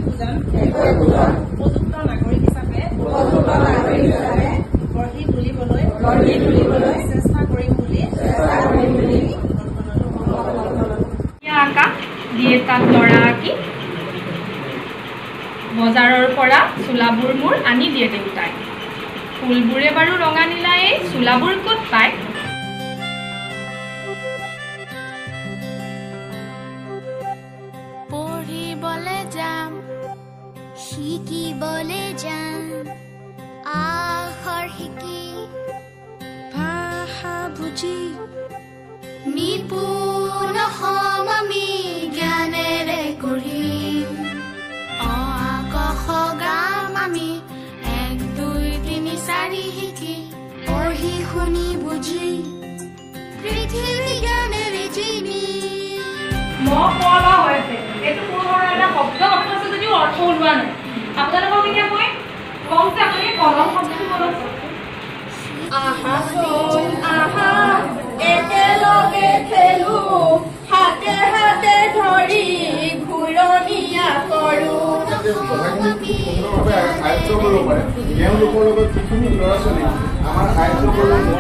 পূজন উপযুক্ত নাগৰিক হিচাপে গঢ়ি তুলিবলৈ চেষ্টা কৰিম বুলি আঁকা দিয়ে তাত ল'ৰা আঁকি বজাৰৰ পৰা চোলাবোৰ মোৰ আনি দিয়ে দেউতাই ফুলবোৰে বাৰু ৰঙা নীলা এই চোলাবোৰ ক'ত পায় পঢ়িবলে যাম শিকিবলে যাম আখৰ শিকি ভাষা বুজি নিপুণ হম আমি জ্ঞানেৰে কৰিম অ ক খ গাম আমি 1 2 3 4 শিকি পঢ়ি শুনি বুজি পৃথিৱী জ্ঞানেৰে জিনি মকলা হৈছে এইটো পুনৰ এটা শব্দ আছে যদিও অৰ্থ ওলোৱা নাই আপোনালোকক এতিয়া মই কম যে আপুনি কলম শব্দটো বলক আহা চোন আহা একেলগে খেলো হাতে হাতে ধৰি ঘূৰণীয়া কৰো আয়ত্ব কৰিব পাৰে তেওঁলোকৰ লগত যিখিনি ল'ৰা ছোৱালী আমাৰ আয়ত্ব কৰিব